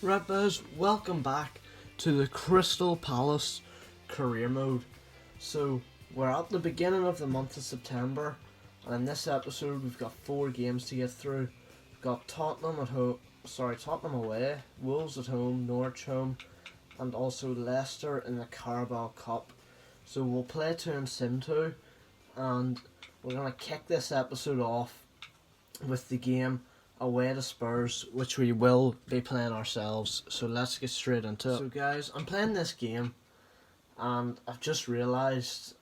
Right, boys, welcome back to the Crystal Palace career mode. So, we're at the beginning of the month of September, and in this episode, we've got 4 games to get through. We've got Tottenham Tottenham away, Wolves at home, Norwich home, and also Leicester in the Carabao Cup. So, we'll play 2 and sim 2, and we're going to kick this episode off with the game away to Spurs, which we will be playing ourselves. So let's get straight into it. So guys, I'm playing this game and I've just realised,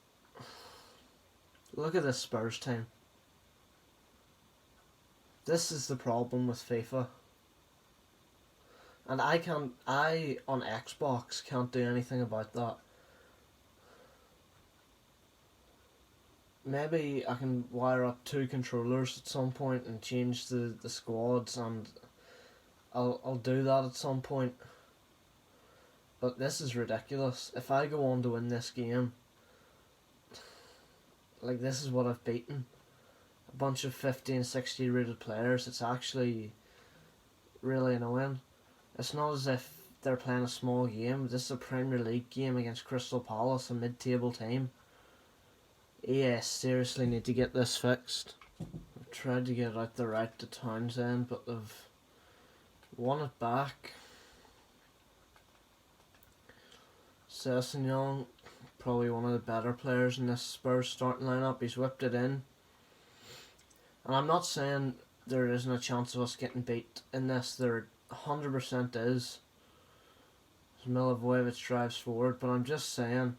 look at this Spurs team. This is the problem with FIFA. And I on Xbox can't do anything about that. Maybe I can wire up 2 controllers at some point and change the squads, and I'll do that at some point. But this is ridiculous. If I go on to win this game, like, this is what I've beaten. A bunch of 50 and 60 rated players. It's actually really annoying. It's not as if they're playing a small game. This is a Premier League game against Crystal Palace, a mid-table team. EA seriously need to get this fixed. I've tried to get it out the right to Townsend, but they've won it back. Sessegnon, probably one of the better players in this Spurs starting lineup. He's whipped it in. And I'm not saying there isn't a chance of us getting beat in this. There 100% is. As Milivojevic drives forward, but I'm just saying,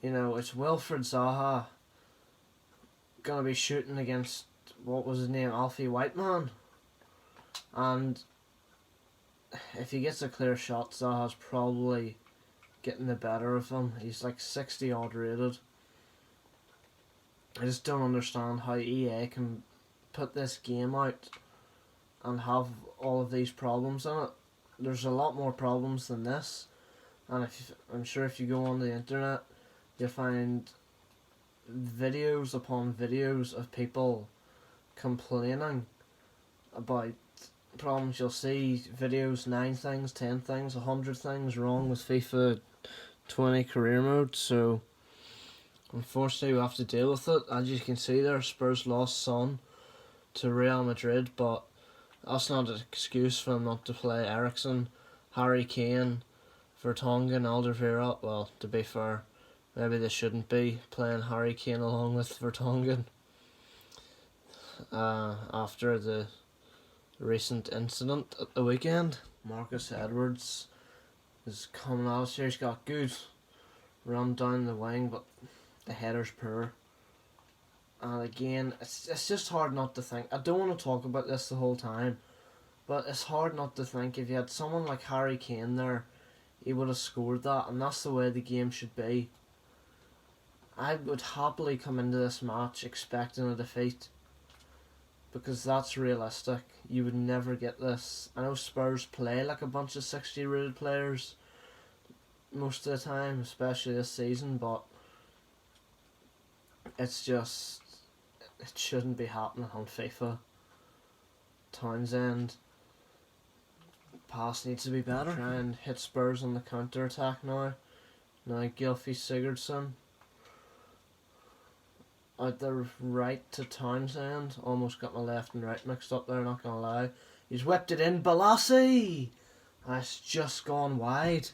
you know, it's Wilfred Zaha gonna be shooting against, what was his name, Alfie Whiteman, and if he gets a clear shot, Zaha's probably getting the better of him. He's like 60 odd rated. I just don't understand how EA can put this game out and have all of these problems in it. There's a lot more problems than this, and I'm sure if you go on the internet, you'll find videos upon videos of people complaining about problems. You'll see videos, 9 things, 10 things, 100 things wrong with FIFA 20 career mode. So unfortunately we have to deal with it. As you can see there, Spurs lost Son to Real Madrid, but that's not an excuse for them not to play Eriksen, Harry Kane, Vertonghen, Alderweireld. Well, to be fair, maybe they shouldn't be playing Harry Kane along with Vertonghen after the recent incident at the weekend. Marcus Edwards is coming at us here. He's got good run down the wing, but the header's poor. And again, it's just hard not to think. I don't want to talk about this the whole time, but it's hard not to think if you had someone like Harry Kane there, he would have scored that, and that's the way the game should be. I would happily come into this match expecting a defeat, because that's realistic. You would never get this. I know Spurs play like a bunch of 60 rated players most of the time, especially this season, but it's just, it shouldn't be happening on FIFA. Townsend, pass needs to be better. Try and hit Spurs on the counter attack now. Now Gylfi Sigurdsson out the right to Townsend. Almost got my left and right mixed up there, not gonna lie. He's whipped it in. Balassi! That's just gone wide.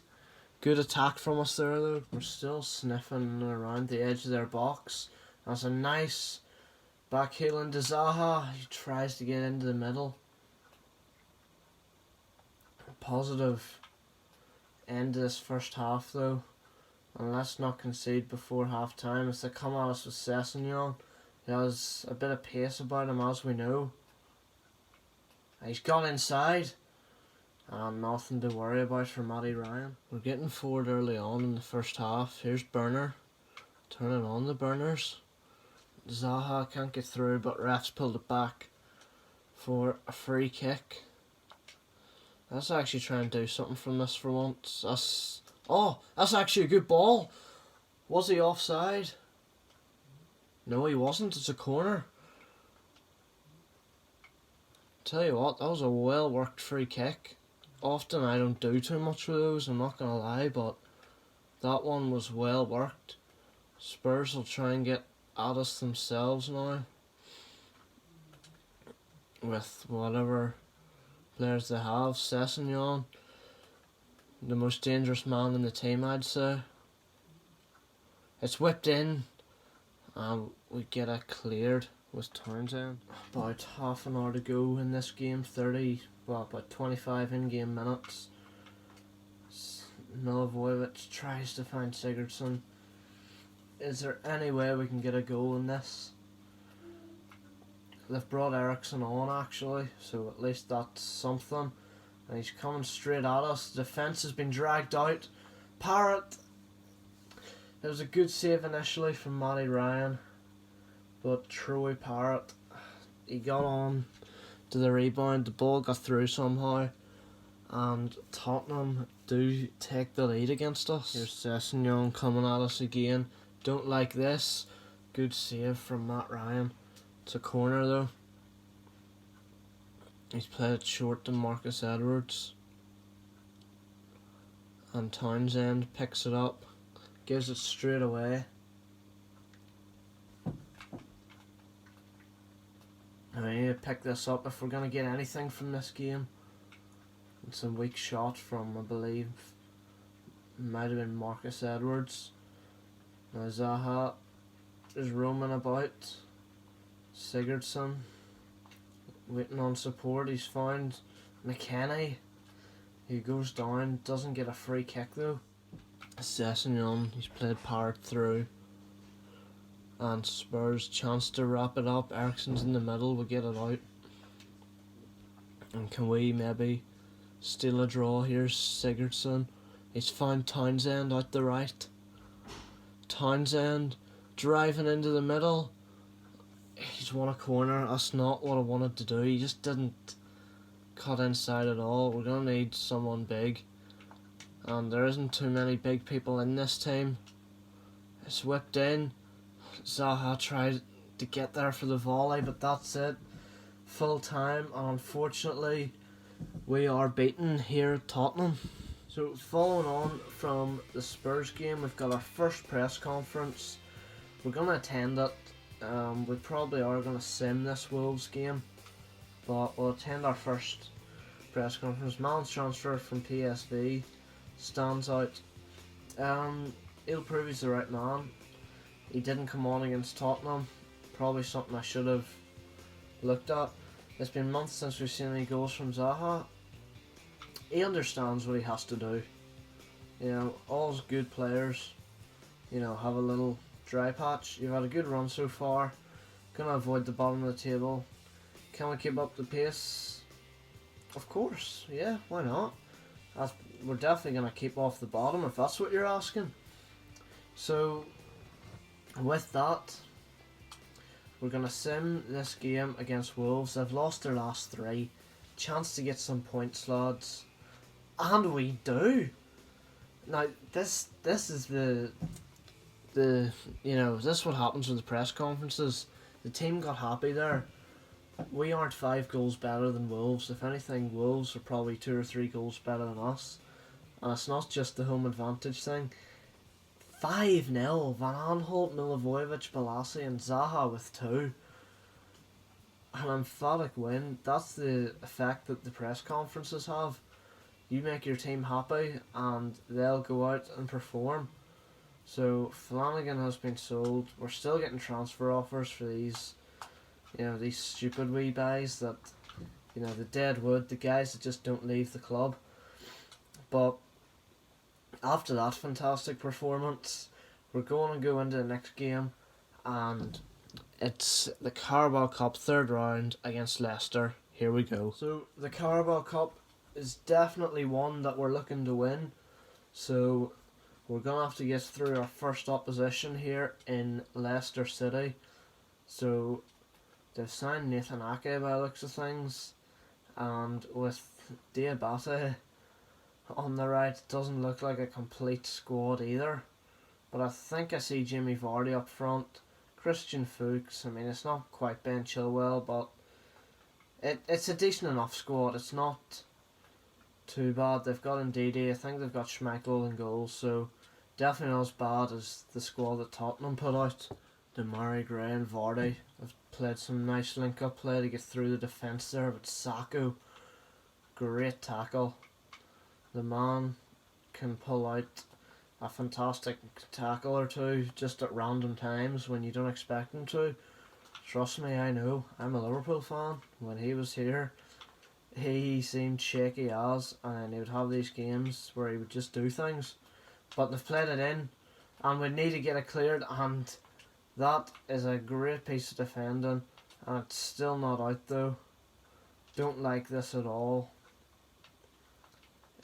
Good attack from us there though. We're still sniffing around the edge of their box. That's a nice back heel into Zaha. He tries to get into the middle. Positive end to this first half though. And let's not concede before half time. As they come at us with Sessegnon, he has a bit of pace about him, as we know. He's gone inside, and nothing to worry about for Matty Ryan. We're getting forward early on in the first half. Here's Burner, turning on the burners. Zaha can't get through, but refs pulled it back for a free kick. Let's actually try and do something from this for once. That's actually a good ball. Was he offside? No, he wasn't. It's a corner. Tell you what, that was a well worked free kick. often I don't do too much with those, I'm not going to lie, but that one was well worked. Spurs will try and get at us themselves now with whatever players they have. Sessegnon, the most dangerous man in the team, I'd say. It's whipped in and we get it cleared with Townsend. About half an hour to go in this game, about 25 in-game minutes. Milivojevic tries to find Sigurdsson. Is there any way we can get a goal in this? They've brought Eriksson on actually, so at least that's something. And he's coming straight at us. The defence has been dragged out. Parrott. It was a good save initially from Matty Ryan, but Troy Parrott, he got on to the rebound. The ball got through somehow, and Tottenham do take the lead against us. Here's Sessegnon coming at us again. Don't like this. Good save from Matt Ryan. It's a corner though. He's played it short to Marcus Edwards. And Townsend picks it up. Gives it straight away. Now we need to pick this up if we're going to get anything from this game. It's a weak shot from, I believe, might have been Marcus Edwards. Now Zaha is roaming about. Sigurdsson waiting on support. He's found McKennie. He goes down, doesn't get a free kick though. Sessegnon, he's played Parrott through. And Spurs chance to wrap it up. Eriksson's in the middle, we'll get it out. And can we maybe steal a draw? Here's Sigurdsson. He's found Townsend out the right. Townsend driving into the middle. He's won a corner. That's not what I wanted to do. He just didn't cut inside at all. We're going to need someone big. And there isn't too many big people in this team. It's whipped in. Zaha tried to get there for the volley, but that's it. Full time, and unfortunately we are beaten here at Tottenham. So following on from the Spurs game, we've got our first press conference. We're going to attend it. We probably are going to sim this Wolves game, but we'll attend our first press conference. Mount's transfer from PSV stands out. He'll prove he's the right man. He didn't come on against Tottenham. Probably something I should have looked at. It's been months since we've seen any goals from Zaha. He understands what he has to do. You know, all good players, you know, have a little dry patch. You've had a good run so far. Gonna avoid the bottom of the table. Can we keep up the pace? Of course, yeah, why not? We're definitely gonna keep off the bottom if that's what you're asking. So, with that, we're gonna sim this game against Wolves. They've lost their last 3. Chance to get some points, lads. And we do. Now, this is the you know, this is what happens with the press conferences. The team got happy there. We aren't 5 goals better than Wolves. If anything, Wolves are probably 2 or 3 goals better than us. And it's not just the home advantage thing. 5-0. Van Aanholt, Milivojevic, Balassi and Zaha with 2. An emphatic win. That's the effect that the press conferences have. You make your team happy and they'll go out and perform. So Flanagan has been sold. We're still getting transfer offers for these, you know, these stupid wee guys that, you know, the dead wood, the guys that just don't leave the club. But after that fantastic performance, we're going to go into the next game, and it's the Carabao Cup 3rd round against Leicester. Here we go. So the Carabao Cup is definitely one that we're looking to win. So we're going to have to get through our first opposition here in Leicester City. So they've signed Nathan Ake by the looks of things, and with Diabate on the right, it doesn't look like a complete squad either. But I think I see Jimmy Vardy up front. Christian Fuchs, I mean, it's not quite Ben Chilwell, but it's a decent enough squad. It's not too bad. They've got Ndidi, I think they've got Schmeichel in goals, so definitely not as bad as the squad that Tottenham put out. Demarai Gray and Vardy have played some nice link-up play to get through the defence there, but Sacco, great tackle. The man can pull out a fantastic tackle or two just at random times when you don't expect him to. Trust me, I know. I'm a Liverpool fan. When he was here, he seemed shaky as, and then he would have these games where he would just do things. But they've played it in, and we need to get it cleared, and that is a great piece of defending, and it's still not out though. Don't like this at all.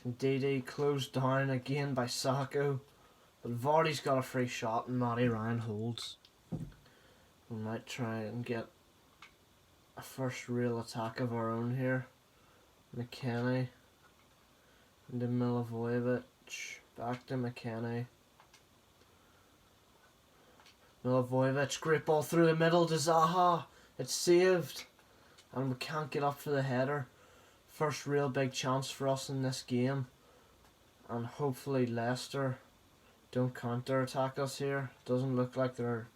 Ndidi closed down again by Sacco, but Vardy's got a free shot and Matty Ryan holds. We might try and get a first real attack of our own here. McKennie into Milivojevic, back to McKennie. Milivojevic, great ball through the middle to Zaha. It's saved, and we can't get up for the header. First real big chance for us in this game, and hopefully Leicester don't counter attack us here. Doesn't look like they're,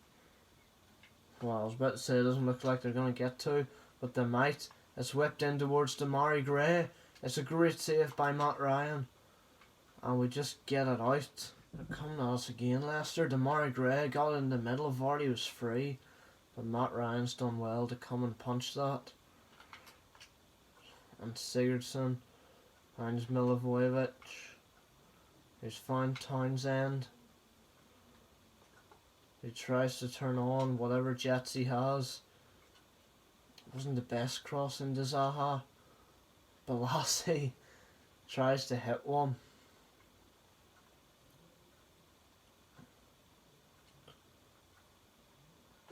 well, I was about to say it doesn't look like they're going to get to, but they might. It's whipped in towards Demarai Gray. It's a great save by Matt Ryan, and we just get it out. They're coming at us again, Leicester. Demarai Gray got in the middle. Vardy was free, but Matt Ryan's done well to come and punch that. And Sigurdsson finds Milivojevic. He's found Townsend. He tries to turn on whatever jets he has. Wasn't the best cross into Zaha. Balassi tries to hit one.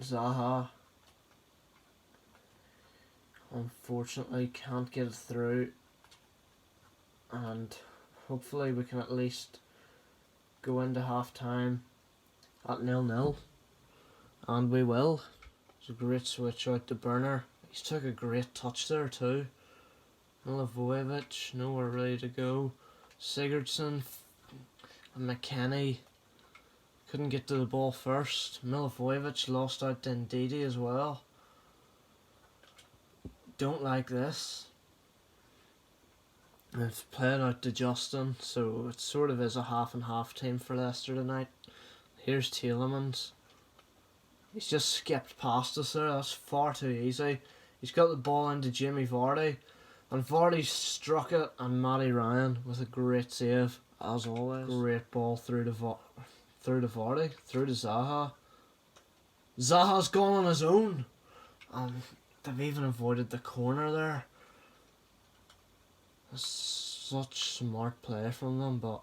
Zaha unfortunately can't get it through, and hopefully we can at least go into half time at 0-0, and we will. It's a great switch out to Burner. He's took a great touch there too. Milivojevic nowhere really to go. Sigurdsson and McKennie couldn't get to the ball first. Milivojevic lost out to Ndidi as well. Don't like this. It's played out to Justin, so it sort of is a half and half team for Leicester tonight. Here's Tielemans. He's just skipped past us there. That's far too easy. He's got the ball into Jamie Vardy, and Vardy struck it, and Matty Ryan with a great save as always. Great ball through to Vardy, through to Zaha. Zaha's gone on his own, and they've even avoided the corner there. That's such smart play from them, but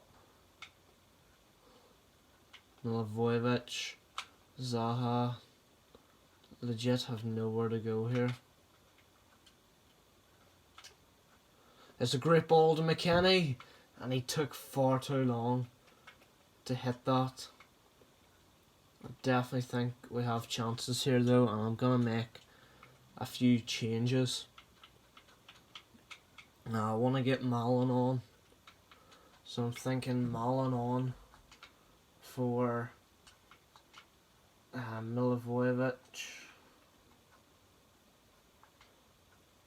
Milivojevic, Zaha legit have nowhere to go here. It's a great ball to McKennie, and he took far too long to hit that. I definitely think we have chances here though, and I'm going to make a few changes. Now I want to get Malin on, so I'm thinking Malin on for Milivojevic.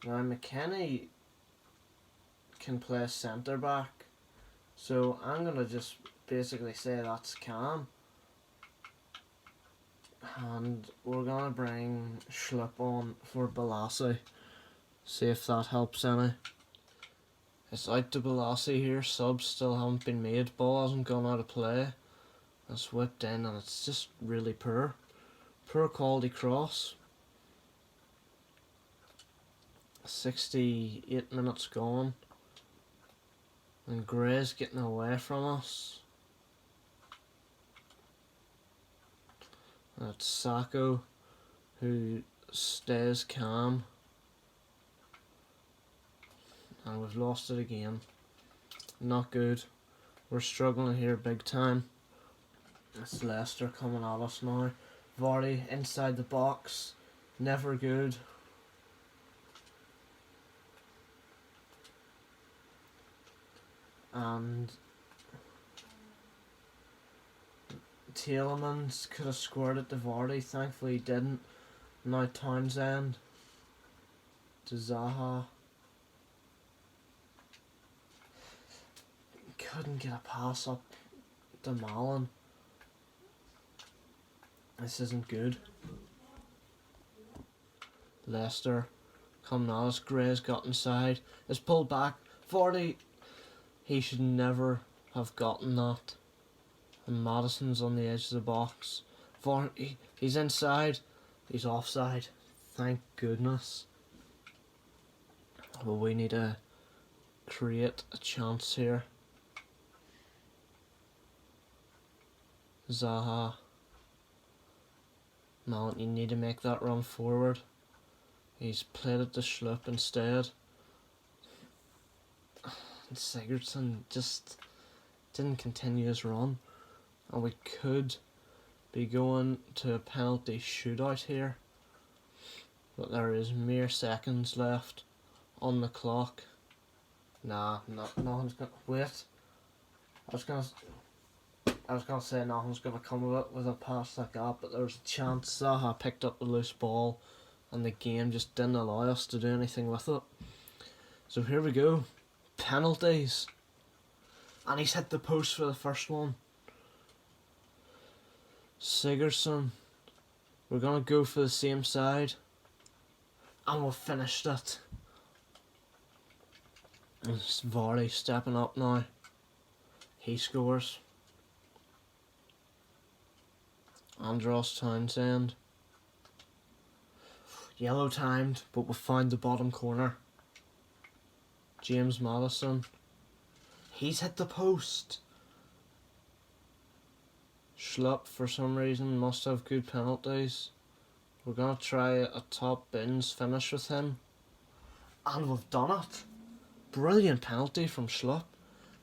Now McKennie can play centre back, so I'm going to just basically say that's Cam. And we're going to bring Schlupp on for Balassi. See if that helps any. It's out to Balassi here. Subs still haven't been made. Ball hasn't gone out of play. It's whipped in and it's just really poor. Poor quality cross. 68 minutes gone. And Gray's getting away from us. That's Sacco, who stays calm. And we've lost it again. Not good. We're struggling here big time. It's Leicester coming at us now. Vardy inside the box. Never good. and Tielemans could have scored it to Vardy. Thankfully he didn't. Now Townsend to Zaha. Couldn't get a pass up to Malin. This isn't good. Leicester coming at us. Gray's got inside. It's pulled back. Vardy, he should never have gotten that. And Maddison's on the edge of the box. Vardy, he's inside. He's offside. Thank goodness. But we need to create a chance here. Zaha. Mount, you need to make that run forward. He's played it to Schlupp instead. And Sigurdsson just didn't continue his run. And we could be going to a penalty shootout here. But there is mere seconds left on the clock. Nothing's gonna wait. I was gonna say nothing's gonna come of it with a pass like that, but there was a chance. Zaha picked up the loose ball and the game just didn't allow us to do anything with it. So here we go. Penalties. And he's hit the post for the first one. Sigurdsson. We're gonna go for the same side. And we've finished it. It's Vardy stepping up now. He scores. Andros Townsend. Yellow timed, but we found the bottom corner. James Maddison. He's hit the post. Schlupp, for some reason, must have good penalties. We're going to try a top bins finish with him. And we've done it. Brilliant penalty from Schlupp.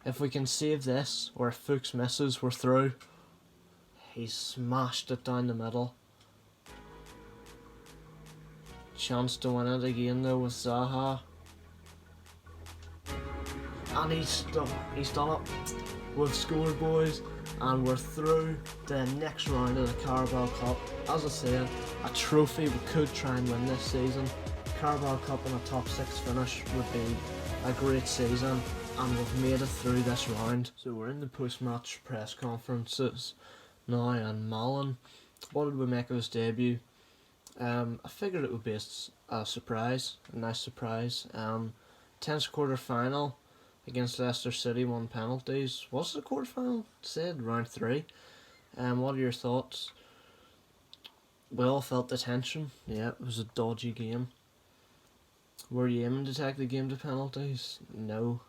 If we can save this, or if Fuchs misses, we're through. He smashed it down the middle. Chance to win it again though with Zaha. And he's done it. We've scored, boys, and we're through to the next round of the Carabao Cup. As I said, a trophy we could try and win this season. Carabao Cup and a top 6 finish would be a great season, and we've made it through this round. So we're in the post-match press conferences now, and Malin, what did we make of his debut? I figured it would be a surprise, a nice surprise. 10th quarter final against Leicester City, won penalties. Was it a quarter final? Said round 3. What are your thoughts? We all felt the tension. Yeah, it was a dodgy game. Were you aiming to take the game to penalties? No.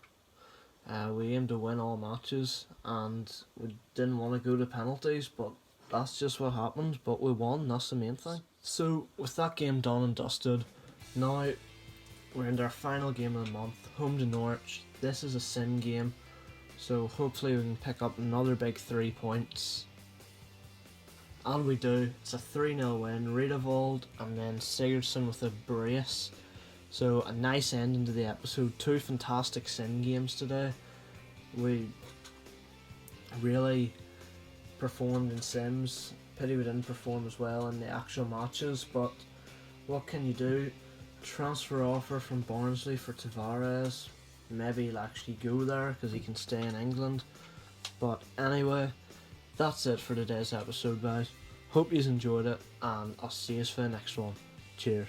We aimed to win all matches, and we didn't want to go to penalties, but that's just what happened. But we won, that's the main thing. So, with that game done and dusted, now we're into our final game of the month, home to Norwich. This is a sin game, so hopefully we can pick up another big 3 points. And we do. It's a 3-0 win. Riedewald and then Sigurdsson with a brace. So a nice ending to the episode. 2 fantastic sin games today. We really performed in sims. Pity we didn't perform as well in the actual matches, but what can you do? Transfer offer from Barnsley for Tavares. Maybe he'll actually go there because he can stay in England. But anyway, that's it for today's episode, guys. Hope you enjoyed it, and I'll see you for the next one. Cheers.